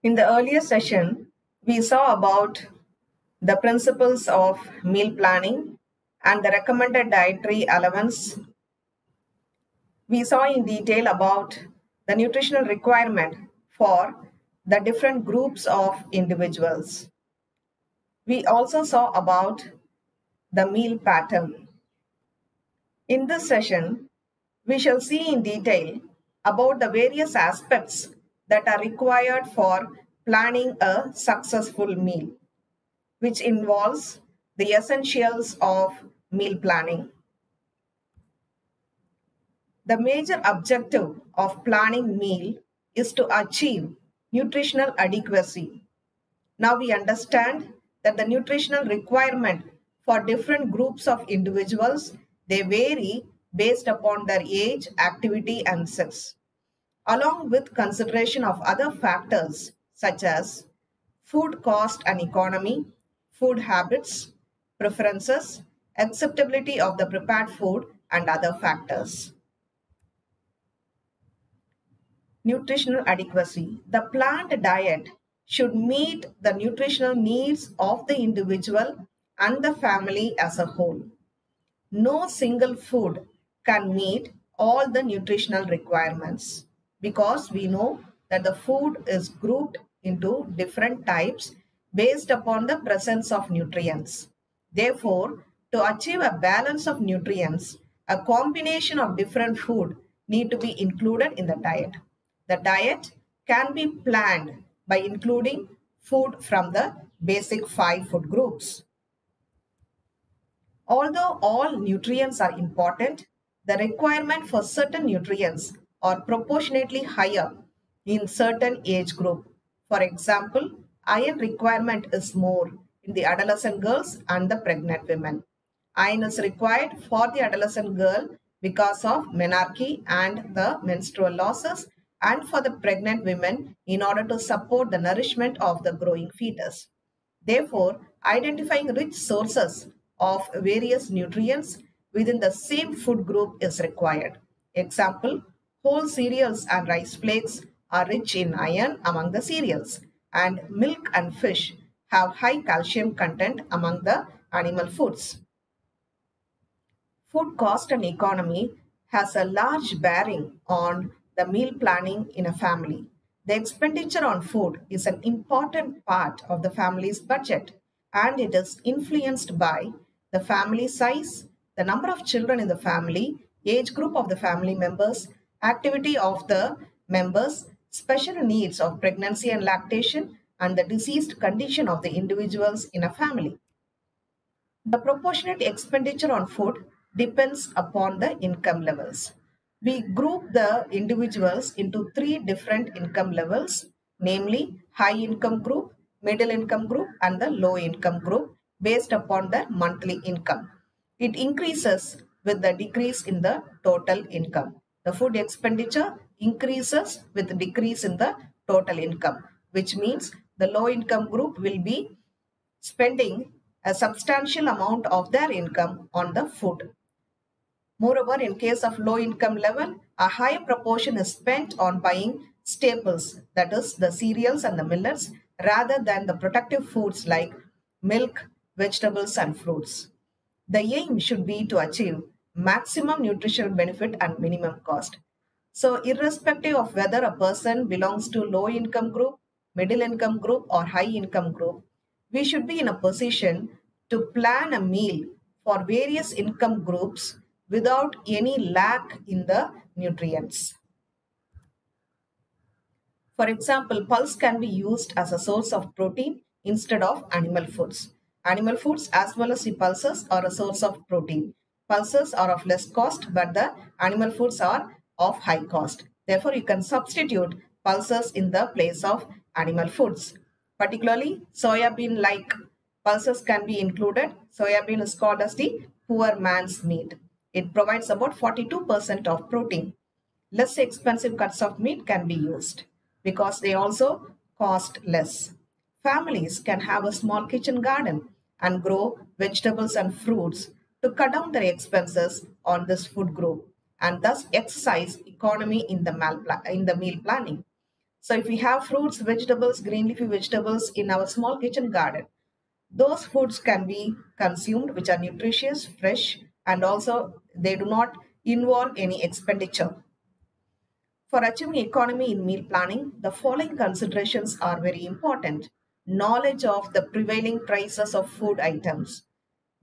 In the earlier session, we saw about the principles of meal planning and the recommended dietary allowance. We saw in detail about the nutritional requirement for the different groups of individuals. We also saw about the meal pattern. In this session, we shall see in detail about the various aspects that are required for planning a successful meal, which involves the essentials of meal planning. The major objective of planning meal is to achieve nutritional adequacy. Now we understand that the nutritional requirement for different groups of individuals, they vary based upon their age, activity and sex, along with consideration of other factors such as food cost and economy, food habits, preferences, acceptability of the prepared food and other factors. Nutritional adequacy. The planned diet should meet the nutritional needs of the individual and the family as a whole. No single food can meet all the nutritional requirements because we know that the food is grouped into different types based upon the presence of nutrients. Therefore, to achieve a balance of nutrients, a combination of different food need to be included in the diet. The diet can be planned by including food from the basic 5 food groups. Although all nutrients are important, the requirement for certain nutrients are proportionately higher in certain age group. For example, iron requirement is more in the adolescent girls and the pregnant women. Iron is required for the adolescent girl because of menarche and the menstrual losses, and for the pregnant women in order to support the nourishment of the growing fetus. Therefore, identifying rich sources of various nutrients within the same food group is required. Example, whole cereals and rice flakes are rich in iron among the cereals, and milk and fish have high calcium content among the animal foods. Food cost and economy has a large bearing on the meal planning in a family. The expenditure on food is an important part of the family's budget, and it is influenced by the family size, the number of children in the family, age group of the family members, activity of the members, special needs of pregnancy and lactation, and the diseased condition of the individuals in a family. The proportionate expenditure on food depends upon the income levels. We group the individuals into 3 different income levels, namely high income group, middle income group and the low income group based upon their monthly income. It increases with the decrease in the total income. The food expenditure increases with decrease in the total income, which means the low income group will be spending a substantial amount of their income on the food. Moreover, in case of low income level, a higher proportion is spent on buying staples, that is the cereals and the millets, rather than the protective foods like milk, vegetables and fruits. The aim should be to achieve maximum nutritional benefit and minimum cost. So irrespective of whether a person belongs to low income group, middle income group or high income group, we should be in a position to plan a meal for various income groups without any lack in the nutrients. For example, pulse can be used as a source of protein instead of animal foods. Animal foods as well as the pulses are a source of protein. Pulses are of less cost, but the animal foods are of high cost. Therefore, you can substitute pulses in the place of animal foods. Particularly, soya bean-like pulses can be included. Soya bean is called as the poor man's meat. It provides about 42% of protein. Less expensive cuts of meat can be used because they also cost less. Families can have a small kitchen garden and grow vegetables and fruits to cut down their expenses on this food group and thus exercise economy in the meal planning. So if we have fruits, vegetables, green leafy vegetables in our small kitchen garden, those foods can be consumed which are nutritious, fresh, and also they do not involve any expenditure. For achieving economy in meal planning, the following considerations are very important. Knowledge of the prevailing prices of food items.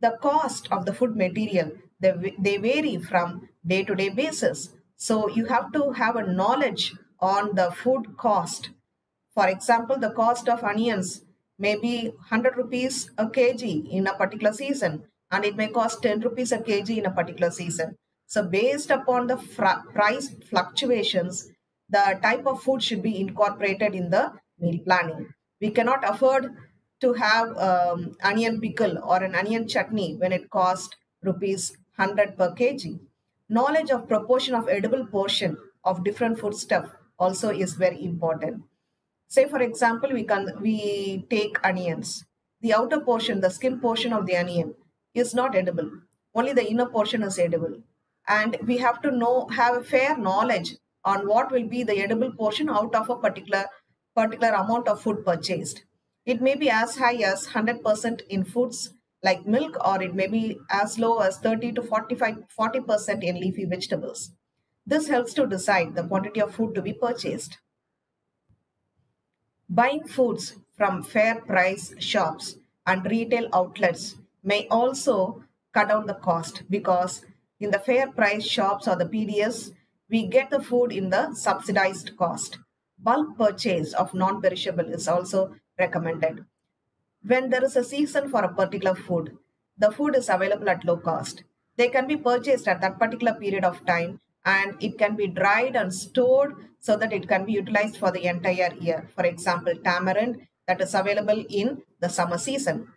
The cost of the food material, they vary from day to day basis. So you have to have a knowledge on the food cost. For example, the cost of onions may be 100 rupees a kg in a particular season, and it may cost 10 rupees a kg in a particular season. So, based upon the price fluctuations, the type of food should be incorporated in the meal planning. We cannot afford to have onion pickle or an onion chutney when it costs rupees 100 per kg. Knowledge of proportion of edible portion of different food stuff also is very important. Say for example, we take onions. The outer portion, the skin portion of the onion is not edible. Only the inner portion is edible. And we have to have a fair knowledge on what will be the edible portion out of a particular amount of food purchased. It may be as high as 100% in foods like milk, or it may be as low as 30 to 40% in leafy vegetables. This helps to decide the quantity of food to be purchased. Buying foods from fair price shops and retail outlets may also cut down the cost, because in the fair price shops or the PDS, we get the food in the subsidized cost. Bulk purchase of non-perishable is also recommended. When there is a season for a particular food, the food is available at low cost. They can be purchased at that particular period of time, and it can be dried and stored so that it can be utilized for the entire year. For example, tamarind that is available in the summer season.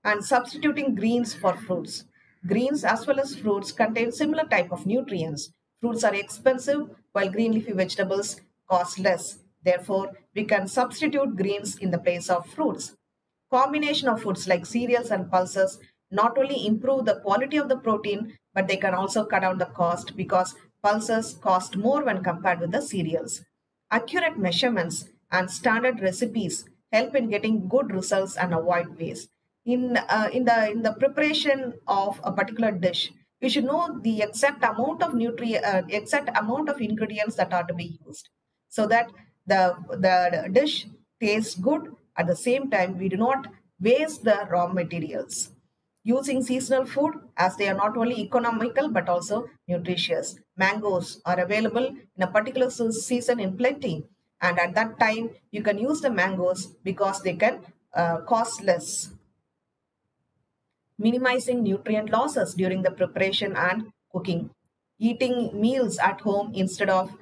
And substituting greens for fruits. Greens as well as fruits contain similar type of nutrients. Fruits are expensive while green leafy vegetables cost less. Therefore, we can substitute greens in the place of fruits. Combination of foods like cereals and pulses not only improve the quality of the protein, but they can also cut down the cost, because pulses cost more when compared with the cereals. Accurate measurements and standard recipes help in getting good results and avoid waste. In the preparation of a particular dish, you should know the exact amount of ingredients that are to be used, so that the dish tastes good. At the same time, we do not waste the raw materials. Using seasonal food, as they are not only economical but also nutritious. Mangoes are available in a particular season in plenty, and at that time you can use the mangoes because they can cost less. Minimizing nutrient losses during the preparation and cooking. Eating meals at home instead of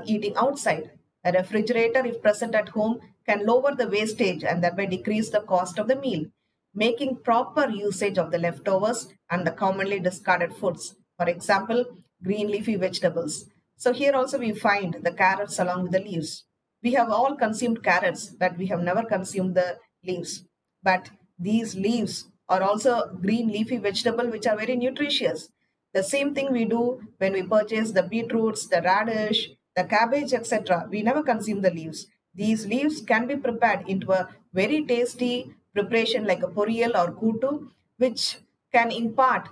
eating outside. A refrigerator, if present at home, can lower the wastage and thereby decrease the cost of the meal. Making proper usage of the leftovers and the commonly discarded foods. For example, green leafy vegetables. So here also we find the carrots along with the leaves. We have all consumed carrots, but we have never consumed the leaves. But these leaves are also green leafy vegetable which are very nutritious. The same thing we do when we purchase the beetroots, the radish, the cabbage, etc. We never consume the leaves. These leaves can be prepared into a very tasty preparation like a poriyal or kutu, which can impart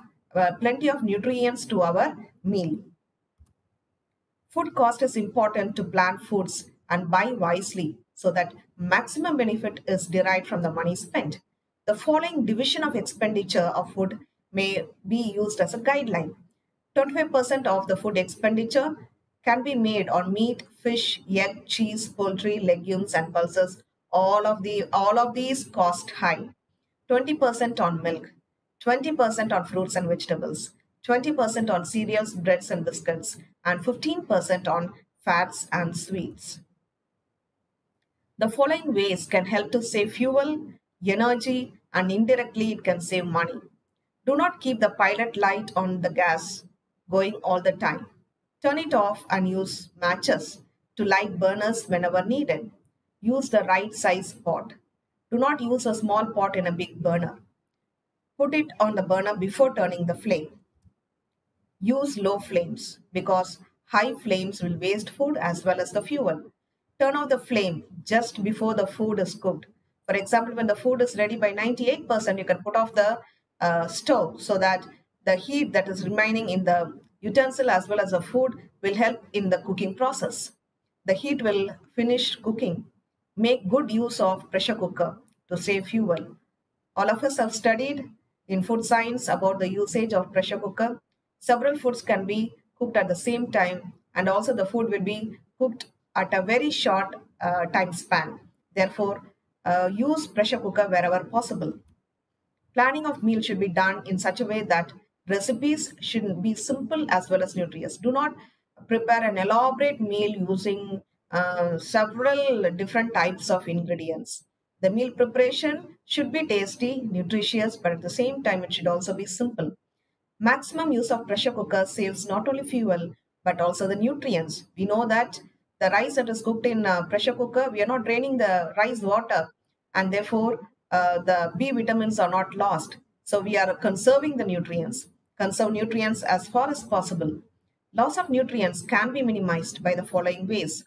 plenty of nutrients to our meal. Food cost is important to plan foods and buy wisely so that maximum benefit is derived from the money spent. The following division of expenditure of food may be used as a guideline. 25% of the food expenditure can be made on meat, fish, egg, cheese, poultry, legumes, and pulses. All of these cost high. 20% on milk, 20% on fruits and vegetables, 20% on cereals, breads, and biscuits, and 15% on fats and sweets. The following ways can help to save fuel, energy, and indirectly it can save money. Do not keep the pilot light on the gas going all the time. Turn it off and use matches to light burners whenever needed. Use the right size pot. Do not use a small pot in a big burner. Put it on the burner before turning the flame. Use low flames because high flames will waste food as well as the fuel. Turn off the flame just before the food is cooked. For example, when the food is ready by 98%, you can put off the stove so that the heat that is remaining in the utensil as well as the food will help in the cooking process. The heat will finish cooking. Make good use of pressure cooker to save fuel. All of us have studied in food science about the usage of pressure cooker. Several foods can be cooked at the same time, and also the food will be cooked at a very short time span. Therefore, use pressure cooker wherever possible. Planning of meal should be done in such a way that recipes should be simple as well as nutritious. Do not prepare an elaborate meal using several different types of ingredients. The meal preparation should be tasty, nutritious, but at the same time, it should also be simple. Maximum use of pressure cooker saves not only fuel but also the nutrients. We know that the rice that is cooked in pressure cooker, we are not draining the rice water, and therefore the B vitamins are not lost. So we are conserving the nutrients. Conserve nutrients as far as possible. Loss of nutrients can be minimized by the following ways: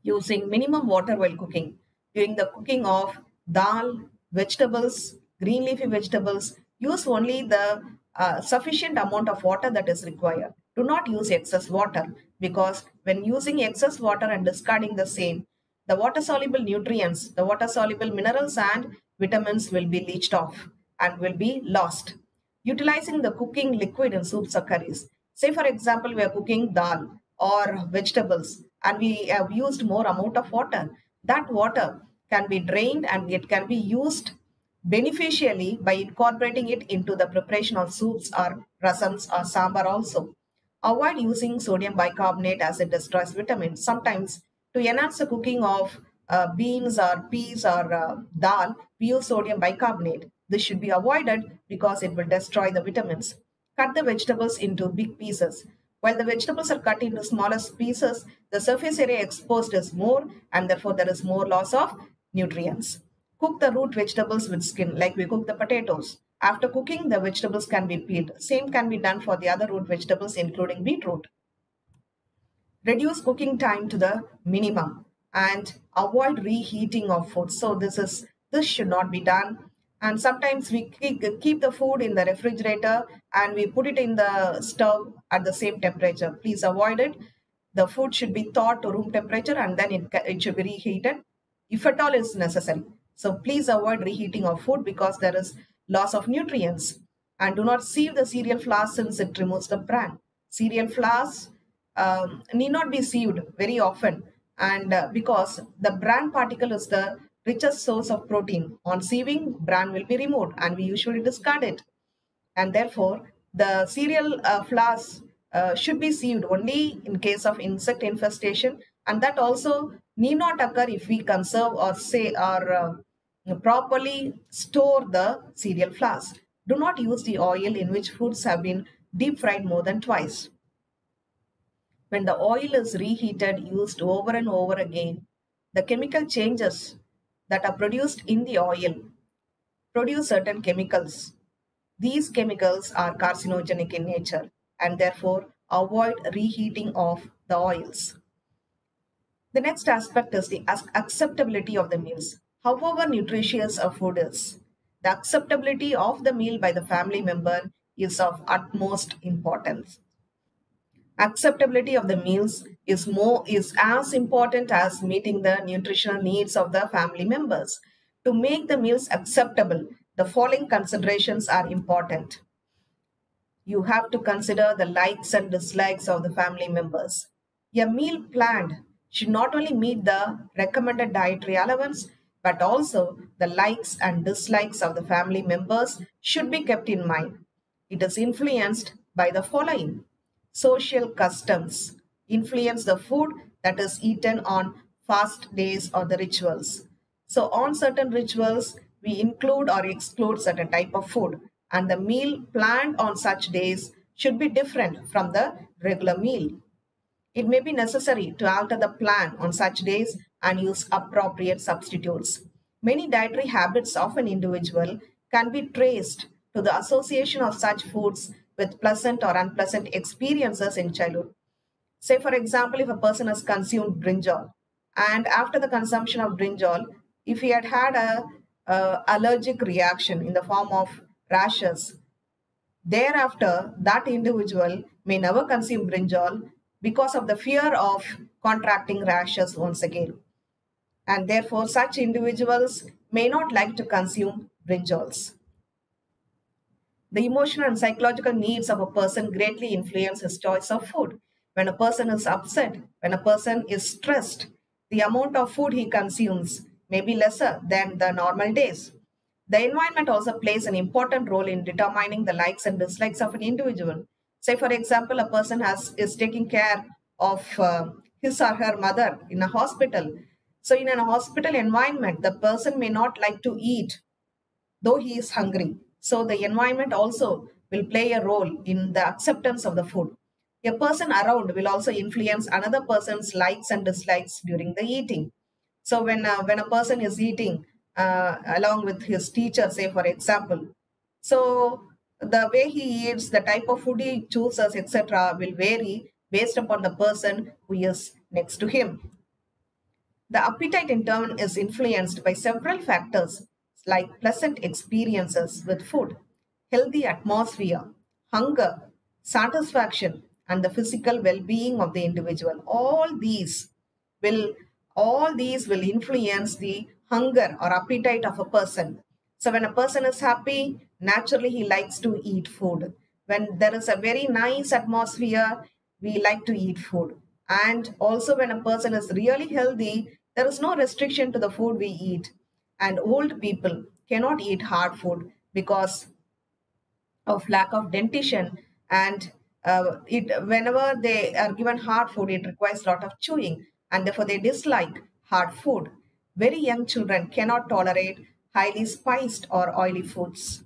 using minimum water while cooking. During the cooking of dal, vegetables, green leafy vegetables, use only the sufficient amount of water that is required. Do not use excess water, because when using excess water and discarding the same, the water soluble nutrients, the water soluble minerals and vitamins will be leached off and will be lost. Utilizing the cooking liquid in soups or curries. Say, for example, we are cooking dal or vegetables and we have used more amount of water. That water can be drained and it can be used beneficially by incorporating it into the preparation of soups or rasams or sambar also. Avoid using sodium bicarbonate as it destroys vitamins. Sometimes to enhance the cooking of beans or peas or dal, we use sodium bicarbonate. This should be avoided because it will destroy the vitamins. Cut the vegetables into big pieces. While the vegetables are cut into smaller pieces, the surface area exposed is more and therefore there is more loss of nutrients. Cook the root vegetables with skin like we cook the potatoes. After cooking, the vegetables can be peeled. Same can be done for the other root vegetables including beetroot. Reduce cooking time to the minimum and avoid reheating of food. So this should not be done. And sometimes we keep the food in the refrigerator and we put it in the stove at the same temperature. Please avoid it. The food should be thawed to room temperature and then it should be reheated if at all is necessary. So please avoid reheating of food because there is loss of nutrients. And do not sieve the cereal flour since it removes the bran. Cereal flours need not be sieved very often, and because the bran particle is the richest source of protein. On sieving, bran will be removed and we usually discard it. And therefore, the cereal flours should be sieved only in case of insect infestation, and that also need not occur if we conserve or say or properly store the cereal flours. Do not use the oil in which foods have been deep fried more than twice. When the oil is reheated, used over and over again, the chemical changes that are produced in the oil produce certain chemicals. These chemicals are carcinogenic in nature and therefore avoid reheating of the oils. The next aspect is the acceptability of the meals. However nutritious a food is, the acceptability of the meal by the family member is of utmost importance. Acceptability of the meals is as important as meeting the nutritional needs of the family members. To make the meals acceptable, the following considerations are important. You have to consider the likes and dislikes of the family members. A meal planned should not only meet the recommended dietary allowance, but also the likes and dislikes of the family members should be kept in mind. It is influenced by the following. Social customs influence the food that is eaten on fast days or the rituals. So on certain rituals, we include or exclude certain type of food, and the meal planned on such days should be different from the regular meal. It may be necessary to alter the plan on such days and use appropriate substitutes. Many dietary habits of an individual can be traced to the association of such foods with pleasant or unpleasant experiences in childhood. Say, for example, if a person has consumed brinjal, and after the consumption of brinjal, if he had had a allergic reaction in the form of rashes, thereafter that individual may never consume brinjal because of the fear of contracting rashes once again. And therefore, such individuals may not like to consume brinjals. The emotional and psychological needs of a person greatly influence his choice of food. When a person is upset, when a person is stressed, the amount of food he consumes may be lesser than the normal days. The environment also plays an important role in determining the likes and dislikes of an individual. Say, for example, a person is taking care of his or her mother in a hospital. So, in a hospital environment, the person may not like to eat though he is hungry. So the environment also will play a role in the acceptance of the food. A person around will also influence another person's likes and dislikes during the eating. So when a person is eating along with his teacher, say for example, so the way he eats, the type of food he chooses, etc., will vary based upon the person who is next to him. The appetite, in turn, is influenced by several factors like pleasant experiences with food, healthy atmosphere, hunger, satisfaction, and the physical well being of the individual. Will all these will influence the hunger or appetite of a person. So when a person is happy, naturally he likes to eat food. When there is a very nice atmosphere, we like to eat food. And also when a person is really healthy, there is no restriction to the food we eat. And old people cannot eat hard food because of lack of dentition, and whenever they are given hard food, it requires a lot of chewing, and therefore they dislike hard food. Very young children cannot tolerate highly spiced or oily foods.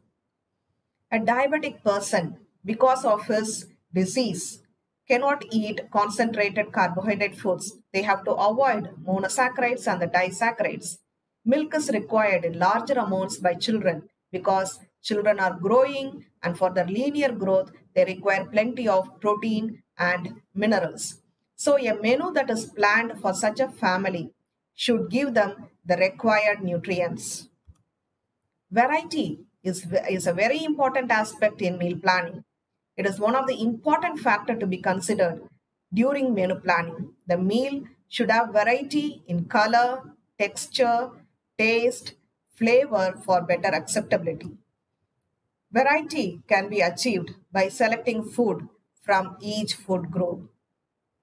A diabetic person, because of his disease, cannot eat concentrated carbohydrate foods. They have to avoid monosaccharides and the disaccharides. Milk is required in larger amounts by children because children are growing, and for their linear growth, they require plenty of protein and minerals. So, a menu that is planned for such a family should give them the required nutrients. Variety is a very important aspect in meal planning. It is one of the important factors to be considered during menu planning. The meal should have variety in color, texture, taste, flavor for better acceptability. Variety can be achieved by selecting food from each food group.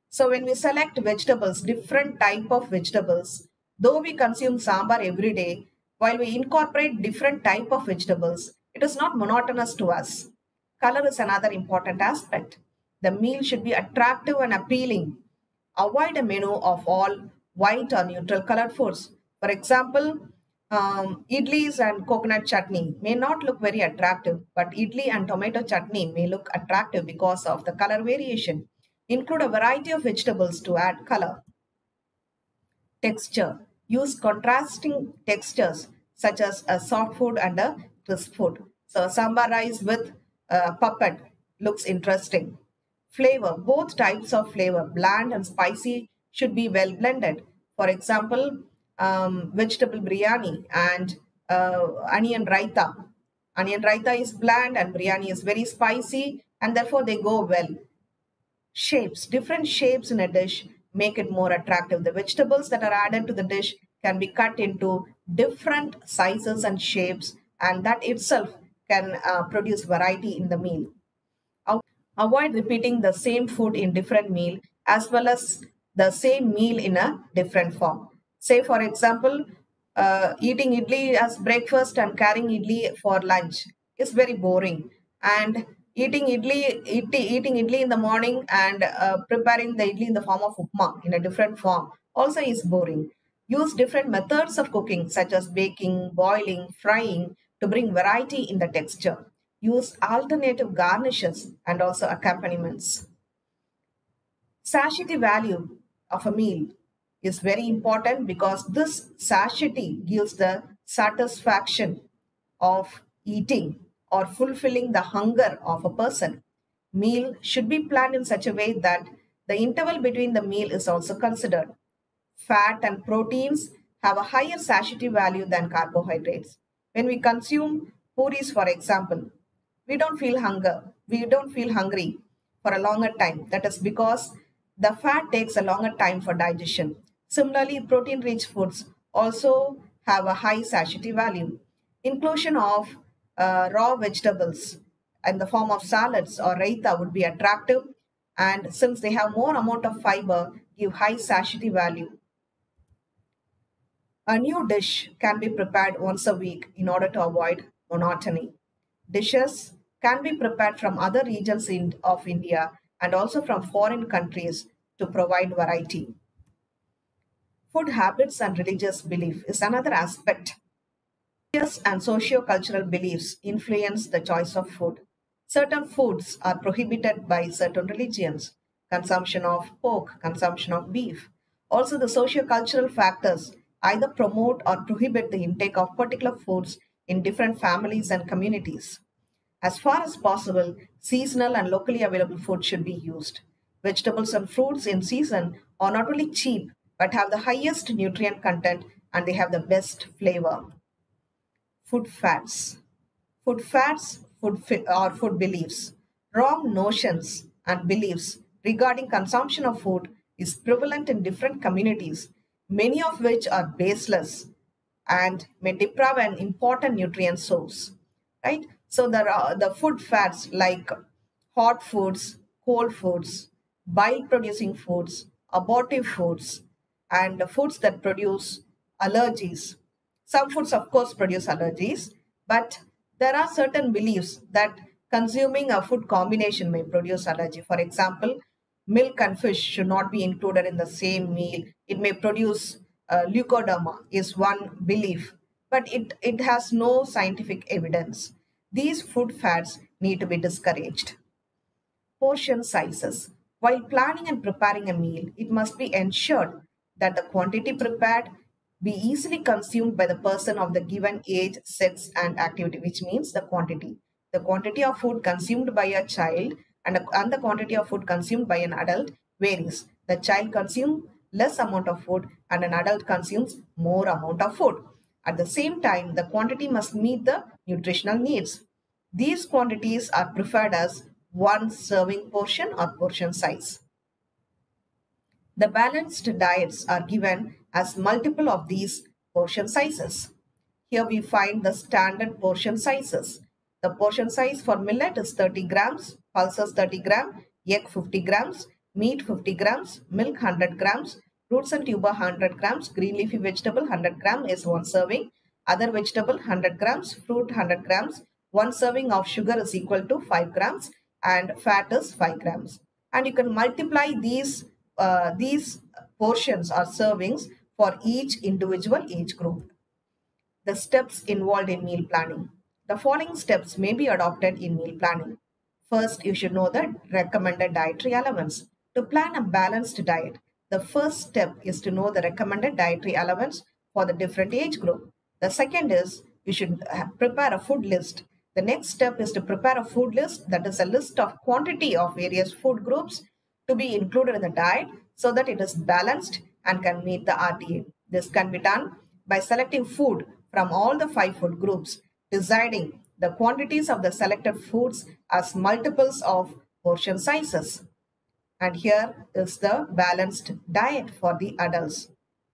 So when we select vegetables, different type of vegetables, though we consume sambar every day, while we incorporate different type of vegetables, it is not monotonous to us. Color is another important aspect. The meal should be attractive and appealing. Avoid a menu of all white or neutral colored foods. For example, idlis and coconut chutney may not look very attractive, but idli and tomato chutney may look attractive because of the color variation. Include a variety of vegetables to add color. Texture. Use contrasting textures such as a soft food and a crisp food. So sambar rice with puppet looks interesting. Flavor. Both types of flavor, bland and spicy, should be well blended. For example, vegetable biryani and onion raita. Onion raita is bland and biryani is very spicy, and therefore they go well. Shapes. Different shapes in a dish make it more attractive. The vegetables that are added to the dish can be cut into different sizes and shapes, and that itself can produce variety in the meal. Avoid repeating the same food in different meal as well as the same meal in a different form. Say, for example, eating idli as breakfast and carrying idli for lunch is very boring. And eating idli in the morning and preparing the idli in the form of upma in a different form also is boring. Use different methods of cooking such as baking, boiling, frying to bring variety in the texture. Use alternative garnishes and also accompaniments. Satiety value of a meal is very important because this satiety gives the satisfaction of eating or fulfilling the hunger of a person. Meal should be planned in such a way that The interval between the meal is also considered. Fat and proteins have a higher satiety value than carbohydrates. When we consume puris, for example, we don't feel hungry for a longer time. That is because the fat takes a longer time for digestion. Similarly, protein-rich foods also have a high satiety value. Inclusion of raw vegetables in the form of salads or raita would be attractive, and since they have more amount of fiber, give high satiety value. A new dish can be prepared once a week in order to avoid monotony. Dishes can be prepared from other regions of India and also from foreign countries to provide variety. Food habits and religious belief is another aspect. Religious and socio-cultural beliefs influence the choice of food. Certain foods are prohibited by certain religions. Consumption of pork, consumption of beef. Also, the socio-cultural factors either promote or prohibit the intake of particular foods in different families and communities. As far as possible, seasonal and locally available food should be used. Vegetables and fruits in season are not only cheap but have the highest nutrient content and they have the best flavor. Food fads. Food fads, or food beliefs. Wrong notions and beliefs regarding consumption of food is prevalent in different communities, many of which are baseless and may deprive an important nutrient source. Right? So there are the food fads like hot foods, cold foods, bile producing foods, abortive foods, and the foods that produce allergies. Some foods, of course, produce allergies, but there are certain beliefs that consuming a food combination may produce allergy. For example, milk and fish should not be included in the same meal. It may produce leukoderma, is one belief, but it has no scientific evidence. These food fads need to be discouraged. Portion sizes. While planning and preparing a meal, it must be ensured that the quantity prepared be easily consumed by the person of the given age, sex, and activity, which means the quantity. The quantity of food consumed by a child and the quantity of food consumed by an adult varies. The child consumes less amount of food and an adult consumes more amount of food. At the same time, the quantity must meet the nutritional needs. These quantities are preferred as one serving portion or portion size. The balanced diets are given as multiple of these portion sizes. Here we find the standard portion sizes. The portion size for millet is 30 grams, pulses 30 grams, egg 50 grams, meat 50 grams, milk 100 grams, roots and tuber 100 grams, green leafy vegetable 100 grams is one serving, other vegetable 100 grams, fruit 100 grams, one serving of sugar is equal to 5 grams and fat is 5 grams. And you can multiply these portions or servings for each individual age group. The steps involved in meal planning. The following steps may be adopted in meal planning. First, you should know the recommended dietary allowance. To plan a balanced diet, the first step is to know the recommended dietary allowance for the different age group. The second is you should prepare a food list. The next step is to prepare a food list, that is a list of quantity of various food groups to be included in the diet so that it is balanced and can meet the RDA. This can be done by selecting food from all the 5 food groups, deciding the quantities of the selected foods as multiples of portion sizes. And here is the balanced diet for the adults.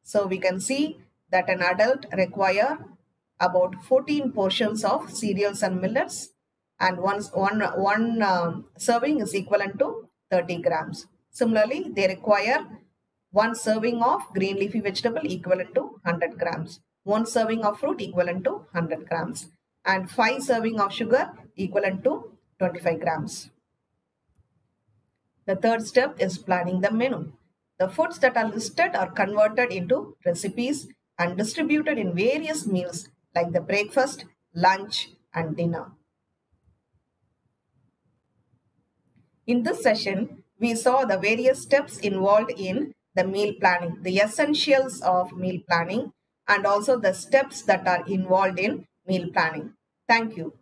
So we can see that an adult requires about 14 portions of cereals and millets, and one serving is equivalent to 30 grams. Similarly, they require one serving of green leafy vegetable equivalent to 100 grams, one serving of fruit equivalent to 100 grams, and 5 serving of sugar equivalent to 25 grams. The third step is planning the menu. The foods that are listed are converted into recipes and distributed in various meals like the breakfast, lunch, and dinner. In this session, we saw the various steps involved in the meal planning, the essentials of meal planning, and also the steps that are involved in meal planning. Thank you.